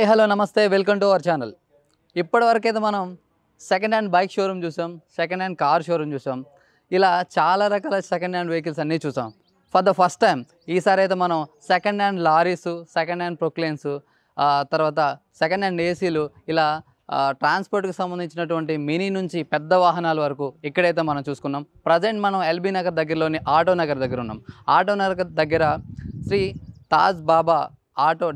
Hi hello నమస్తే welcome to our channel. ఇప్పటివరకైతే మనం second hand bike showroom చూసాం, second hand car showroom చూసాం, ఇలా చాలా రకాల సెకండ్ హ్యాండ్ వెహికల్స్ అన్నీ చూసాం. ఫర్ ద ఫస్ట్ టైం ఈసారి అయితే మనం second hand lorries, second hand Poclains, తర్వాత సెకండ్ హ్యాండ్ ఏసీలు, ఇలా ట్రాన్స్పోర్ట్కి సంబంధించినటువంటి మినీ నుంచి పెద్ద వాహనాల వరకు ఇక్కడైతే మనం చూసుకున్నాం. ప్రజెంట్ మనం ఎల్బీ నగర్ దగ్గరలోని ఆటో నగర్ దగ్గర ఉన్నాం. ఆటో నగర్ దగ్గర శ్రీ తాజ్ బాబా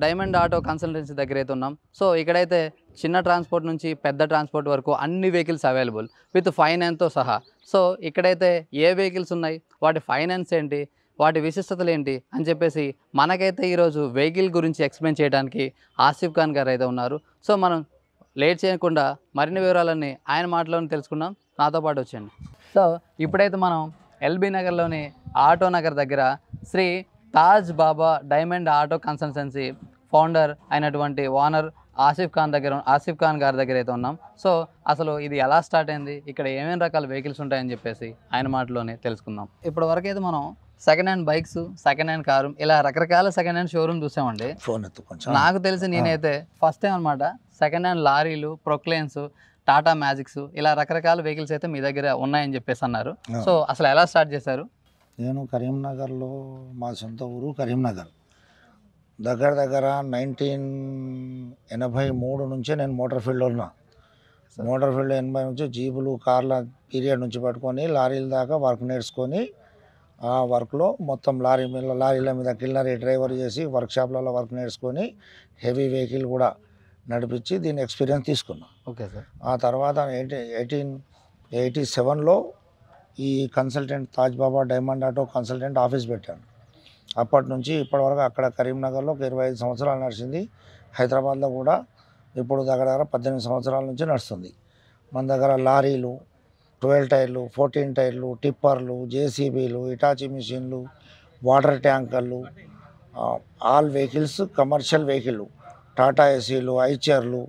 డైమండ్ ఆటో కన్సల్టెన్సీ దగ్గర అయితే ఉన్నాం. సో ఇక్కడైతే చిన్న ట్రాన్స్పోర్ట్ నుంచి పెద్ద ట్రాన్స్పోర్ట్ వరకు అన్ని వెహికల్స్ అవైలబుల్ విత్ ఫైనాన్స్తో సహా. సో ఇక్కడైతే ఏ వెహికల్స్ ఉన్నాయి, వాటి ఫైనాన్స్ ఏంటి, వాటి విశిష్టతలు ఏంటి అని చెప్పేసి మనకైతే ఈరోజు వెహికల్ గురించి ఎక్స్ప్లెయిన్ చేయడానికి ఆసిఫ్ ఖాన్ గారు అయితే ఉన్నారు. సో మనం లేట్ చేయకుండా మరిన్ని వివరాలన్నీ ఆయన మాటలోనే తెలుసుకుందాం. నాతో పాటు వచ్చేయండి. సో ఇప్పుడైతే మనం ఎల్బీ నగర్లోని ఆటో నగర్ దగ్గర శ్రీ తాజ్ బాబా డైమండ్ ఆటో కన్సల్టెన్సీ ఫౌండర్ అయినటువంటి ఓనర్ ఆసిఫ్ ఖాన్ గారి దగ్గర అయితే ఉన్నాం. సో అసలు ఇది ఎలా స్టార్ట్ అయింది, ఇక్కడ ఏమేమి రకాల వెహికల్స్ ఉంటాయని చెప్పేసి ఆయన మాటలోనే తెలుసుకుందాం. ఇప్పటి వరకు అయితే మనం second hand bikes, second hand car, ఇలా రకరకాల సెకండ్ హ్యాండ్ షోరూమ్ చూసామండి. నాకు తెలిసి నేనైతే ఫస్ట్ టైం అనమాట సెకండ్ హ్యాండ్ లారీలు, ప్రొక్లైన్స్, టాటా మ్యాజిక్స్, ఇలా రకరకాల వెహికల్స్ అయితే మీ దగ్గర ఉన్నాయని చెప్పేసి అన్నారు. సో అసలు ఎలా స్టార్ట్ చేశారు? నేను కరీంనగర్లో, మా సొంత ఊరు కరీంనగర్. దగ్గర 1983 నుంచే నేను మోటార్ ఫీల్డ్లో ఉన్నా. మోటార్ ఫీల్డ్ 80 నుంచి జీబులు, కార్ల పీరియడ్ నుంచి పట్టుకొని లారీల దాకా వర్క్ నేర్చుకొని ఆ వర్క్లో మొత్తం లారీల మీద కిల్లరీ డ్రైవర్ చేసి వర్క్షాప్లలో వర్క్ నేర్చుకొని హెవీ వెహికల్ కూడా నడిపించి దీని ఎక్స్పీరియన్స్ తీసుకున్నా. Okay sir. ఆ తర్వాత 1887లో ఈ కన్సల్టెంట్ తాజ్ బాబా డైమండ్ ఆటో కన్సల్టెంట్ ఆఫీస్ పెట్టాను. అప్పటి నుంచి ఇప్పటివరకు అక్కడ కరీంనగర్లో 25 సంవత్సరాలు నడిచింది. హైదరాబాద్లో కూడా ఇప్పుడు దగ్గర 18 సంవత్సరాల నుంచి నడుస్తుంది. మన దగ్గర లారీలు, 12 టైర్లు, 14 టైర్లు, టిప్పర్లు, జేసీబీలు, ఇటాచీ మిషన్లు, వాటర్ ట్యాంకర్లు, all vehicles commercial vehicle, Tata ఏసీలు, ఐచర్లు,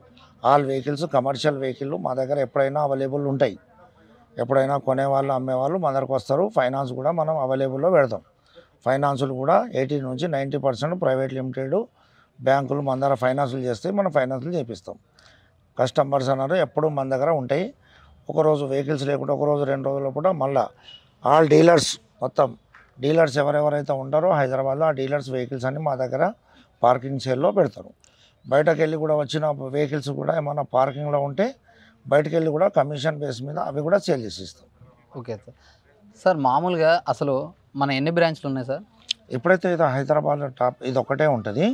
ఆల్ వెహికల్స్ కమర్షియల్ వెహికల్ మా దగ్గర ఎప్పుడైనా అవైలబుల్ ఉంటాయి. ఎప్పుడైనా కొనేవాళ్ళు, అమ్మేవాళ్ళు మన దగ్గరకు వస్తారు. ఫైనాన్స్ కూడా మనం అవైలబుల్లో పెడతాం. ఫైనాన్సులు కూడా 80 నుంచి 90% ప్రైవేట్ లిమిటెడ్ బ్యాంకులు మన దగ్గర ఫైనాన్సులు చేస్తే మనం ఫైనాన్సులు చేపిస్తాం. కస్టమర్స్ అన్నారు ఎప్పుడు మన దగ్గర ఉంటాయి. ఒకరోజు వెహికల్స్ లేకుండా ఒకరోజు 2 రోజుల పూట మళ్ళీ ఆల్ డీలర్స్, మొత్తం డీలర్స్ ఎవరెవరైతే ఉంటారో హైదరాబాద్లో ఆ డీలర్స్ వెహికల్స్ అన్ని మా దగ్గర పార్కింగ్ సేల్లో పెడతారు. బయటకు వెళ్ళి కూడా వచ్చిన వెహికల్స్ కూడా ఏమైనా పార్కింగ్లో ఉంటే బయటకు వెళ్ళి కూడా కమిషన్ బేస్ మీద అవి కూడా సేల్ చేసి ఇస్తాం. Okay sir. సార్ మామూలుగా అసలు మన ఎన్ని బ్రాంచ్లు ఉన్నాయి సార్? ఇప్పుడైతే ఇది హైదరాబాద్లో టాప్ ఇది ఒక్కటే ఉంటుంది.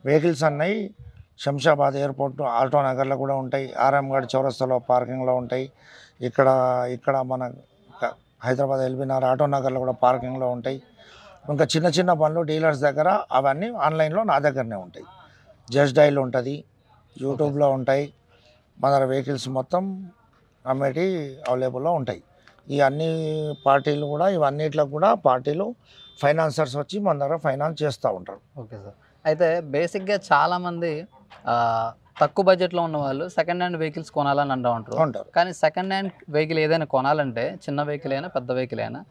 వెహికల్స్ అన్నీ శంషాబాద్ ఎయిర్పోర్ట్, ఆటో నగర్లో కూడా ఉంటాయి. ఆర్ఎంగఢ్ చౌరస్తాలో పార్కింగ్లో ఉంటాయి. ఇక్కడ మన హైదరాబాద్ ఎల్బీ నగర్ ఆటో నగర్లో కూడా పార్కింగ్లో ఉంటాయి. ఇంకా చిన్న చిన్న పనులు డీలర్స్ దగ్గర అవన్నీ ఆన్లైన్లో నా దగ్గరనే ఉంటాయి. జస్ట్ డైల్ ఉంటుంది, యూట్యూబ్లో ఉంటాయి. మన దగ్గర వెహికల్స్ మొత్తం అమ్మేటి అవైలబుల్లో ఉంటాయి. ఈ అన్ని పార్టీలు కూడా ఇవన్నిట్లో కూడా పార్టీలు ఫైనాన్సర్స్ వచ్చి మన దగ్గర ఫైనాన్స్ చేస్తూ ఉంటారు. Okay sir. అయితే బేసిక్గా చాలామంది తక్కువ బడ్జెట్లో ఉన్న వాళ్ళు సెకండ్ హ్యాండ్ వెహికల్స్ కొనాలని అంటూ ఉంటారు. కానీ సెకండ్ హ్యాండ్ వెహికల్ ఏదైనా కొనాలంటే చిన్న వెహికల్ అయినా పెద్ద వెహికల్ అయినా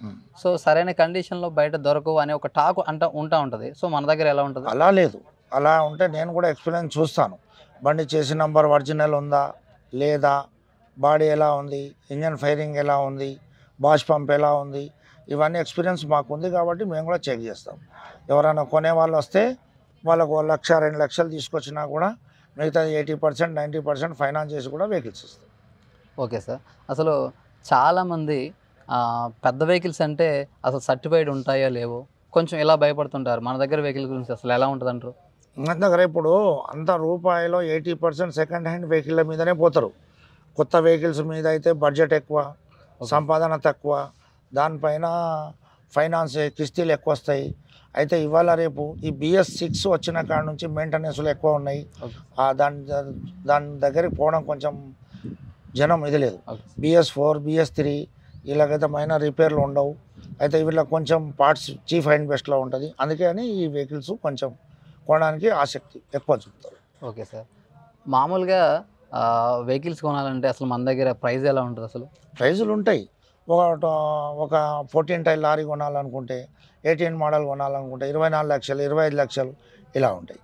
సో సరైన కండిషన్లో బయట దొరకవు అనే ఒక టాక్ ఉంటుంది. సో మన దగ్గర ఎలా ఉంటుంది? అలా లేదు. అలా ఉంటే నేను కూడా ఎక్స్పీరియన్స్ చూస్తాను. బండి చేసి నంబర్ ఒరిజినల్ ఉందా లేదా, బాడీ ఎలా ఉంది, ఇంజన్ ఫైరింగ్ ఎలా ఉంది, బాష్ పంప్ ఎలా ఉంది, ఇవన్నీ ఎక్స్పీరియన్స్ మాకు ఉంది కాబట్టి మేము కూడా చెక్ చేస్తాం. ఎవరైనా కొనే వాళ్ళు వస్తే వాళ్ళకు 1 లక్ష 2 లక్షలు తీసుకొచ్చినా కూడా మిగతా 80% 90% ఫైనాన్స్ చేసి కూడా వెహికల్స్ ఇస్తాం. Okay sir. అసలు చాలామంది పెద్ద వెహికల్స్ అంటే అసలు సర్టిఫైడ్ ఉంటాయో లేవో కొంచెం ఇలా భయపడుతుంటారు. మన దగ్గర వెహికల్ గురించి అసలు ఎలా ఉంటుంది అంటారు? మన దగ్గర ఇప్పుడు అంత రూపాయలో 80% సెకండ్ హ్యాండ్ వెహికల్ మీదనే పోతారు. కొత్త వెహికల్స్ మీద అయితే బడ్జెట్ ఎక్కువ, సంపాదన తక్కువ, దానిపైన ఫైనాన్స్ కిస్తీలు ఎక్కువ వస్తాయి. అయితే ఇవాళ రేపు ఈ BS6 వచ్చిన కాడ నుంచి మెయింటెనెన్స్లు ఎక్కువ ఉన్నాయి. దాని దగ్గరికి పోవడం కొంచెం జనం ఇది లేదు. BS4 BS3 ఇలాగైతే మైనర్ రిపేర్లు ఉండవు. అయితే వీళ్ళకి కొంచెం పార్ట్స్ చీప్ అండ్ బెస్ట్లో ఉంటుంది. అందుకే అని ఈ వెహికల్స్ కొంచెం కొనడానికి ఆసక్తి ఎక్కువ చూపుతారు. Okay sir. మామూలుగా వెహికల్స్ కొనాలంటే అసలు మన దగ్గర ప్రైస్ ఎలా ఉంటుంది? అసలు ప్రైజులు ఉంటాయి. ఒక 14 టైర్ లారీ కొనాలనుకుంటే, 18 మోడల్ కొనాలనుకుంటే 24 లక్షలు, 25 లక్షలు ఇలా ఉంటాయి.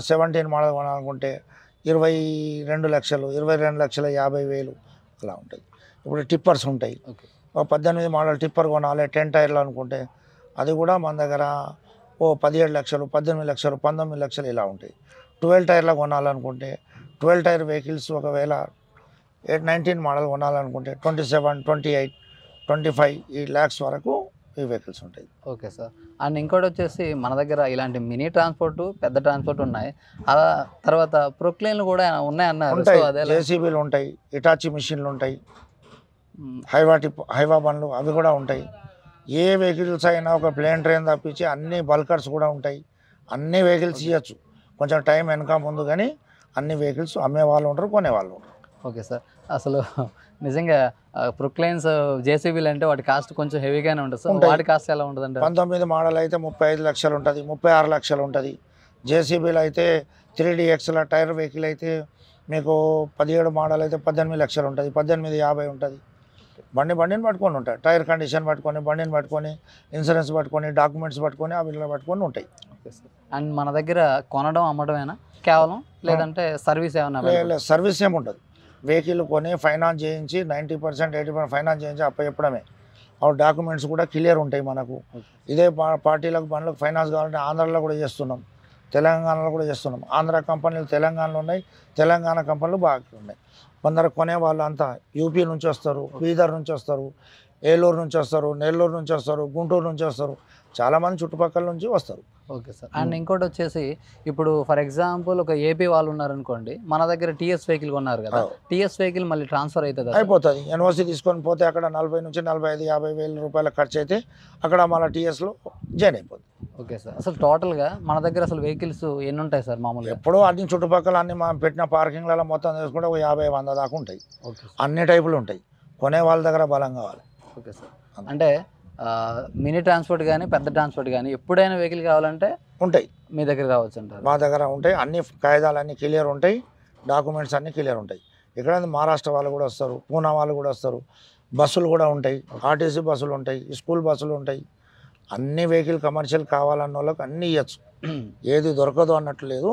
17 మోడల్ కొనాలనుకుంటే 22 లక్షలు 22,50,000 అలా ఉంటుంది. ఇప్పుడు టిప్పర్స్ ఉంటాయి. ఓకే. ఒక 18 మోడల్ టిప్పర్ కొనాలి 10 టైర్లు అనుకుంటే అది కూడా మన దగ్గర 17 లక్షలు 18 లక్షలు 19 లక్షలు ఇలా ఉంటాయి. 12 టైర్ల కొనాలనుకుంటే 12 టైర్ వెహికల్స్ ఒకవేళ 19 మోడల్ కొనాలనుకుంటే 27, 28, 25 ఈ ల్యాక్స్ వరకు ఈ వెహికల్స్ ఉంటాయి. Okay sir. అండ్ ఇంకోటి వచ్చేసి మన దగ్గర ఇలాంటి మినీ ట్రాన్స్పోర్ట్ పెద్ద ట్రాన్స్పోర్ట్ ఉన్నాయి. అలా తర్వాత ప్రొక్లైన్లు కూడా ఉన్నాయన్నారు. ఉంటాయి, సో అదే జేసీబీలు ఉంటాయి, ఇటాచి మిషన్లు ఉంటాయి, హైవా బండ్లు అవి కూడా ఉంటాయి. ఏ వెహికల్స్ అయినా ఒక ప్లేన్ ట్రైన్ తప్పించి అన్ని బల్కర్స్ కూడా ఉంటాయి. అన్ని వెహికల్స్ ఇవ్వచ్చు, కొంచెం టైం వెనక ముందు, కానీ అన్ని వెహికల్స్ అమ్మే వాళ్ళు ఉంటారు, కొనేవాళ్ళు ఉంటారు. Okay sir. అసలు నిజంగా ప్రొక్లైన్స్ జేసీబీలు అంటే వాటి కాస్ట్ కొంచెం హెవీగానే ఉంటుంది సార్. వాటి కాస్ట్ ఎలా ఉంటుంది అంటే 19 మోడల్ అయితే 35 లక్షలు ఉంటుంది, 36 లక్షలు ఉంటుంది. జేసీబీలు అయితే 3DXల టైర్ వెహికల్ అయితే మీకు 17 మోడల్ అయితే 18 లక్షలు ఉంటుంది, 18,50 ఉంటుంది. బండిని పట్టుకొని ఉంటాయి, టైర్ కండిషన్ పట్టుకొని, బండిని పట్టుకొని, ఇన్సూరెన్స్ పట్టుకొని, డాక్యుమెంట్స్ పట్టుకొని, అవి పట్టుకొని ఉంటాయి. అండ్ మన దగ్గర కొనడం అమ్మడమేనా కేవలం, లేదంటే సర్వీస్ ఏమన్నా? సర్వీస్ ఏముంటుంది. వెహికల్ కొని ఫైనాన్స్ చేయించి 90%, 80% ఫైనాన్స్ చేయించి అప్పచెప్పడమే. ఆ డాక్యుమెంట్స్ కూడా క్లియర్ ఉంటాయి మనకు. ఇదే పార్టీలకు బండ్లకు ఫైనాన్స్ కావాలంటే ఆంధ్రాలో కూడా చేస్తున్నాం, తెలంగాణలో కూడా చేస్తున్నాం. ఆంధ్ర కంపెనీలు తెలంగాణలో ఉన్నాయి, తెలంగాణ కంపెనీలు బాగా ఉన్నాయి. కొందరు కొనే వాళ్ళు అంతా యూపీ నుంచి వస్తారు, బీదర్ నుంచి వస్తారు, ఏలూరు నుంచి వస్తారు, నెల్లూరు నుంచి వస్తారు, గుంటూరు నుంచి వస్తారు, చాలామంది చుట్టుపక్కల నుంచి వస్తారు. Okay sir. అండ్ ఇంకోటి వచ్చేసి ఇప్పుడు ఫర్ ఎగ్జాంపుల్ ఒక ఏపీ వాళ్ళు ఉన్నారనుకోండి, మన దగ్గర టీఎస్ వెహికల్ కొన్నారు కదా, టీఎస్ వెహికల్ మళ్ళీ ట్రాన్స్ఫర్ అవుతుంది? అయిపోతుంది. ఎన్ఓసి తీసుకొని పోతే అక్కడ 40 నుంచి 45, 50,000 రూపాయల ఖర్చు అయితే అక్కడ మళ్ళీ టీఎస్లో జాయిన్ అయిపోతుంది. Okay sir. అసలు టోటల్గా మన దగ్గర అసలు వెహికల్స్ ఎన్ని ఉంటాయి సార్ మామూలుగా? ఎప్పుడూ అన్ని చుట్టుపక్కల అన్ని మనం పెట్టిన పార్కింగ్లలో మొత్తం తీసుకుంటే ఒక 50-100 దాకా ఉంటాయి. ఓకే. అన్ని టైపులు ఉంటాయి, కొనే వాళ్ళ దగ్గర బలం కావాలి. Okay sir. అంటే మినీ ట్రాన్స్పోర్ట్ కానీ పెద్ద ట్రాన్స్పోర్ట్ కానీ ఎప్పుడైనా వెహికల్ కావాలంటే ఉంటాయి, మీ దగ్గర కావచ్చు అంటారు? మా దగ్గర ఉంటాయి. అన్ని కాయిదాలు అన్నీ క్లియర్ ఉంటాయి, డాక్యుమెంట్స్ అన్నీ క్లియర్ ఉంటాయి. ఇక్కడ మహారాష్ట్ర వాళ్ళు కూడా వస్తారు, పూనా వాళ్ళు కూడా వస్తారు, బస్సులు కూడా ఉంటాయి, ఆర్టీసీ బస్సులు ఉంటాయి, స్కూల్ బస్సులు ఉంటాయి. అన్ని వెహికల్ కమర్షియల్ కావాలన్న వాళ్ళకి అన్నీ ఇవ్వచ్చు, ఏది దొరకదు అన్నట్టు లేదు,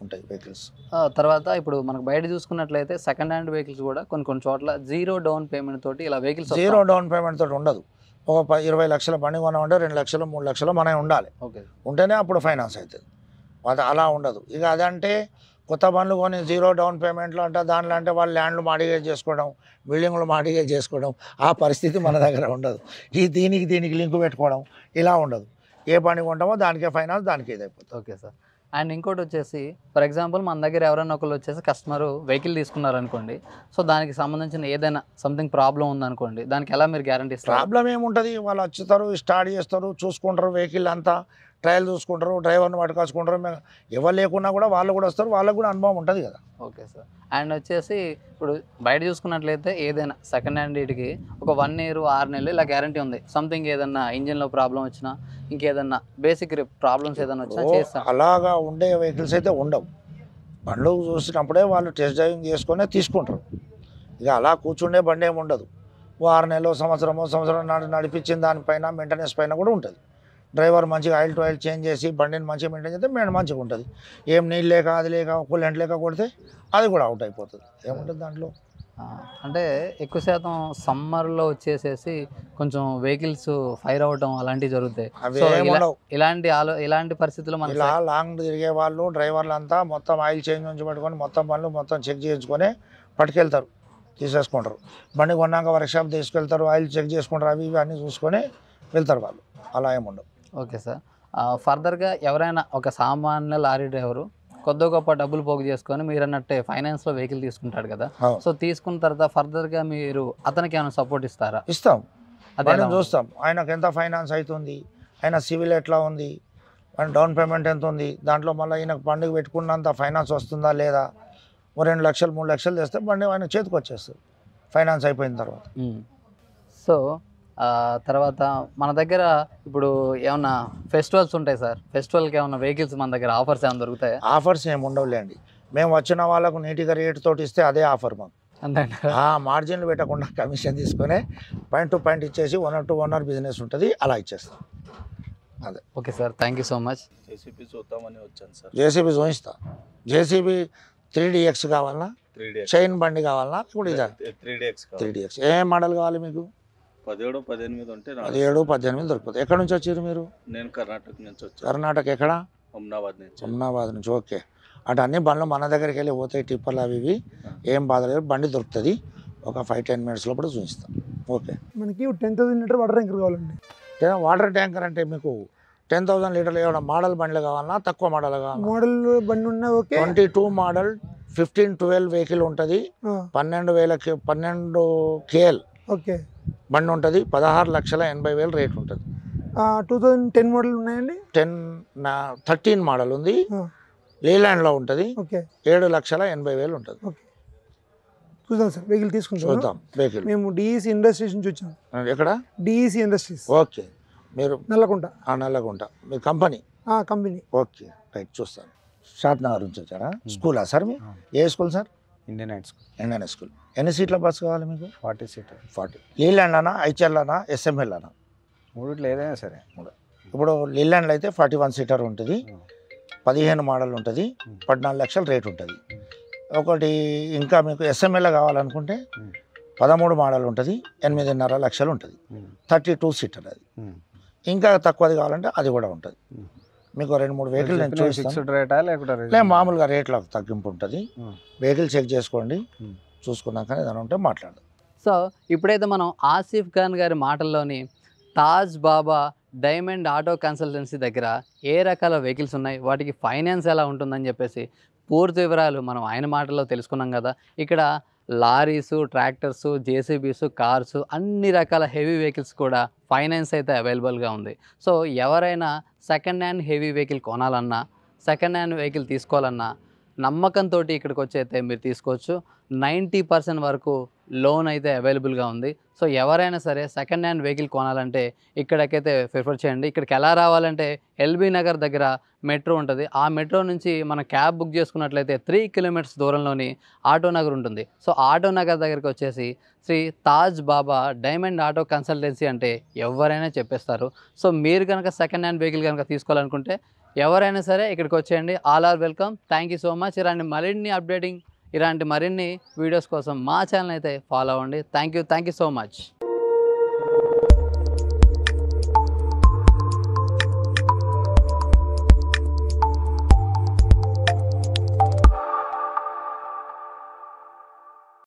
ఉంటాయి వెహికల్స్. తర్వాత ఇప్పుడు మనకు బయట చూసుకున్నట్లయితే సెకండ్ హ్యాండ్ వెహికల్స్ కూడా కొన్ని చోట్ల 0 డౌన్ పేమెంట్ తోటి ఇలా వెహికల్స్ 0 డౌన్ పేమెంట్ తోటి ఉండదు. ఒక 20 లక్షల బండి కొనామంటే 2 లక్షలు 3 లక్షలు మనమే ఉండాలి. ఓకే. ఉంటేనే అప్పుడు ఫైనాన్స్ అవుతుంది. అది అలా ఉండదు. ఇక అదంటే కొత్త బండ్లు కొని 0 డౌన్ పేమెంట్లో అంటే దాంట్లో అంటే వాళ్ళు ల్యాండ్లు మాడిగేజ్ చేసుకోవడం, బిల్డింగ్లు మాడిగేజ్ చేసుకోవడం, ఆ పరిస్థితి మన దగ్గర ఉండదు. దీనికి లింక్ పెట్టుకోవడం ఇలా ఉండదు. ఏ బండి కొంటామో దానికే ఫైనాన్స్, దానికి ఇది అయిపోతుంది. Okay sir. అండ్ ఇంకోటి వచ్చేసి ఫర్ ఎగ్జాంపుల్ మన దగ్గర ఎవరైనా ఒకళ్ళు వచ్చేసి కస్టమర్ వెహికల్ తీసుకున్నారనుకోండి, సో దానికి సంబంధించిన ఏదైనా సంథింగ్ ప్రాబ్లం ఉందనుకోండి, దానికి ఎలా మీరు గ్యారంటీ ఇస్తారు? ప్రాబ్లం ఏముంటుంది, వాళ్ళు వచ్చుతారు, స్టార్ట్ చేస్తారు, చూసుకుంటారు, వెహికల్ అంతా ట్రయల్ చూసుకుంటారు, డ్రైవర్ని పట్టుకొచ్చుకుంటారు. ఎవరు లేకున్నా కూడా వాళ్ళు కూడా వస్తారు, వాళ్ళకు కూడా అనుభవం ఉంటుంది కదా. Okay sir. అండ్ వచ్చేసి ఇప్పుడు బయట చూసుకున్నట్లయితే ఏదైనా సెకండ్ హ్యాండ్ వీటికి ఒక 1 year 6 నెలలు ఇలా గ్యారంటీ ఉంది. సంథింగ్ ఏదన్నా ఇంజిన్లో ప్రాబ్లం వచ్చినా, ఇంకేదన్నా బేసిక్ ప్రాబ్లమ్స్ ఏదైనా వచ్చినా చేస్తాం. అలాగా ఉండే వెహికల్స్ అయితే ఉండవు. బండ్లు చూసినప్పుడే వాళ్ళు టెస్ట్ డ్రైవింగ్ చేసుకునే తీసుకుంటారు. ఇక అలా కూర్చుండే బండి ఏమి ఉండదు. 6 నెలలు సంవత్సరం నడిపించిన దానిపైన మెయింటెనెన్స్ పైన కూడా ఉంటుంది. డ్రైవర్ మంచిగా ఆయిల్ టు ఆయిల్ చేంజ్ చేసి బండిని మంచిగా మెయింటైన్ చేస్తే మంచిగా ఉంటుంది. ఏం నీళ్ళు లేక అది లేక కూలెంట్ లేక కొడితే అది కూడా అవుట్ అయిపోతుంది. ఏముంటుంది దాంట్లో? అంటే ఎక్కువ శాతం సమ్మర్లో వచ్చేసేసి కొంచెం వెహికల్స్ ఫైర్ అవ్వడం అలాంటివి జరుగుతాయి. ఇలాంటి పరిస్థితుల్లో మనం ఇలా లాంగ్ తిరిగే వాళ్ళు డ్రైవర్లు అంతా మొత్తం ఆయిల్ చేంజ్ నుంచి పట్టుకొని మొత్తం బండ్లు మొత్తం చెక్ చేయించుకొని పట్టుకెళ్తారు, తీసేసుకుంటారు. బండి కొన్నాక వర్క్షాప్ తీసుకెళ్తారు, ఆయిల్ చెక్ చేసుకుంటారు, అవి ఇవి అన్నీ చూసుకొని వెళ్తారు వాళ్ళు. అలా ఏముండవు. Okay sir. ఫర్దర్గా ఎవరైనా ఒక సామాన్య లారీ డ్రైవరు కొద్ది గొప్ప డబ్బులు పోగు చేసుకొని మీరు అన్నట్టే ఫైనాన్స్లో వెహికల్ తీసుకుంటాడు కదా, సో తీసుకున్న తర్వాత ఫర్దర్గా మీరు అతనికి ఏమైనా సపోర్ట్ ఇస్తారా? ఇస్తాం, అదే చూస్తాం. ఆయనకు ఎంత ఫైనాన్స్ అవుతుంది, ఆయన సివిల్ ఎట్లా ఉంది, ఆయన డౌన్ పేమెంట్ ఎంత ఉంది, దాంట్లో మళ్ళీ ఈయనకు పండుగ పెట్టుకున్నంత ఫైనాన్స్ వస్తుందా లేదా. 2 లక్షలు 3 లక్షలు తెస్తే బండి ఆయన చేతికి వచ్చేస్తుంది ఫైనాన్స్ అయిపోయిన తర్వాత. సో తర్వాత మన దగ్గర ఇప్పుడు ఏమన్నా ఫెస్టివల్స్ ఉంటాయి సార్, ఫెస్టివల్కి ఏమన్నా వెహికల్స్ మన దగ్గర ఆఫర్స్ ఏమైనా దొరుకుతాయి? ఆఫర్స్ ఏమి ఉండవులేండి. మేము వచ్చిన వాళ్ళకు నీట్గా రేట్ తోటి ఇస్తే అదే ఆఫర్ మాకు. అంతే మార్జిన్లు పెట్టకుండా కమిషన్ తీసుకొని పాయింట్ టు పాయింట్ ఇచ్చేసి ఓనర్ టు ఓనర్ బిజినెస్ ఉంటుంది, అలా ఇచ్చేస్తాం. అదే. Okay sir, thank you so much. JCB చూద్దామని వచ్చాను సార్. జేసీబీ చూపిస్తా. జేసీబీ 3DX కావాలా, 3DX చైన్ బండి కావాలా, ఇప్పుడు ఇదా 3DX 3DX ఏ మోడల్ కావాలి మీకు? 17 18 ఉంటే 17 18 దొరుకుతుంది. ఎక్కడి నుంచి వచ్చారు మీరు? నేను కర్ణాటక నుంచి వచ్చాను, కర్ణాటక ఎక్కడ? అహ్మదాబాద్ నుంచి. అమ్నాబాద్ నుంచి. ఓకే. అటు అన్ని బండ్లు మన దగ్గరికి వెళ్ళి పోతాయి, టిప్పర్లు అవి ఇవి, ఏం బాధ లేదు, బండి దొరుకుతుంది. ఒక 5-10 మినిట్స్ లోపల చూపిస్తాం. ఓకే. మనకి 10,000 లీటర్ వాటర్ ట్యాంకర్ కావాలండి. వాటర్ ట్యాంకర్ అంటే మీకు 10,000 లీటర్లు ఏమైనా మోడల్ బండ్లు కావాలన్నా, తక్కువ మోడల్ కావాలా? మోడల్ బండి ఉన్నా ఓకే. 22 మోడల్ 15-12 వెహికల్ ఉంటుంది. 12 KL ఓకే బండి ఉంటుంది. 16,80,000 రేట్ ఉంటుంది. 2010 మోడల్ ఉన్నాయండి. 13 మోడల్ ఉంది, లేలాండ్లో ఉంటుంది. ఓకే 7,80,000 ఉంటుంది. ఓకే చూద్దాం సార్, వెహికల్ తీసుకుంటాం. చూద్దాం వెహికల్. మేము డిఈసి ఇండస్ట్రీస్ నుంచి వచ్చాం. ఎక్కడ? DEC industries. ఓకే. మీరు నల్లకుంట. నల్లగుంట మీ కంపెనీ? కంపెనీ. ఓకే రైట్, చూస్తాను. షాద్నగర్ నుంచి వచ్చారా? స్కూలా సార్ మీ? ఏ school sir? Indian high school. Indian school. ఎన్ని సీట్ల బస్సు కావాలి మీకు? 40 సీటర్. 40. లీలాండ్లోనా, హెచ్ఎల్లోనా, ఎస్ఎంఎల్లోనా? మూడిట్లో ఏదైనా సరే. ఇప్పుడు లీలాండ్లో అయితే 41 సీటర్ ఉంటుంది, 15 మోడల్ ఉంటుంది, 14 లక్షల రేట్ ఉంటుంది. ఒకటి ఇంకా మీకు ఎస్ఎంఎల్ కావాలనుకుంటే 13 మోడల్ ఉంటుంది, 8.5 లక్షలు ఉంటుంది, 32 సీటర్ అది. ఇంకా తక్కువది కావాలంటే అది కూడా ఉంటుంది. మీకు 2-3 వెహికల్ నేను చూస్తాను. ఫిక్స్డ్ రేటా లేకుంటే లేదు, మామూలుగా రేట్లో తగ్గింపు ఉంటుంది. వెహికల్ చెక్ చేసుకోండి, చూసుకున్నాకనే దాని ఉంటే మాట్లాడదు. సో ఇప్పుడైతే మనం ఆసిఫ్ ఖాన్ గారి మాటల్లోని తాజ్ బాబా డైమండ్ ఆటో కన్సల్టెన్సీ దగ్గర ఏ రకాల వెహికల్స్ ఉన్నాయి, వాటికి ఫైనాన్స్ ఎలా ఉంటుందని చెప్పేసి పూర్తి వివరాలు మనం ఆయన మాటల్లో తెలుసుకున్నాం కదా. ఇక్కడ లారీసు, ట్రాక్టర్సు, జేసీబీసు, కార్సు, అన్ని రకాల హెవీ వెహికల్స్ కూడా ఫైనాన్స్ అయితే అవైలబుల్గా ఉంది. సో ఎవరైనా సెకండ్ హ్యాండ్ హెవీ వెహికల్ కొనాలన్నా, సెకండ్ హ్యాండ్ వెహికల్ తీసుకోవాలన్నా నమ్మకంతో ఇక్కడికి వచ్చి అయితే మీరు తీసుకోవచ్చు. 90% వరకు లోన్ అయితే అవైలబుల్గా ఉంది. సో ఎవరైనా సరే సెకండ్ హ్యాండ్ వెహికల్ కొనాలంటే ఇక్కడికైతే ప్రిఫర్ చేయండి. ఇక్కడికి ఎలా రావాలంటే ఎల్బీ నగర్ దగ్గర మెట్రో ఉంటుంది. ఆ మెట్రో నుంచి మనం క్యాబ్ బుక్ చేసుకున్నట్లయితే 3 కిలోమీటర్స్ దూరంలోని ఆటో నగర్ ఉంటుంది. సో ఆటో నగర్ దగ్గరికి వచ్చేసి శ్రీ తాజ్ బాబా డైమండ్ ఆటో కన్సల్టెన్సీ అంటే ఎవరైనా చెప్పేస్తారు. సో మీరు కనుక సెకండ్ హ్యాండ్ వెహికల్ కనుక తీసుకోవాలనుకుంటే ఎవరైనా సరే ఇక్కడికి వచ్చేయండి. All are welcome. Thank you so much. ఇలాంటి మరిన్ని వీడియోస్ కోసం మా ఛానల్ అయితే ఫాలో అవ్వండి. Thank you so much.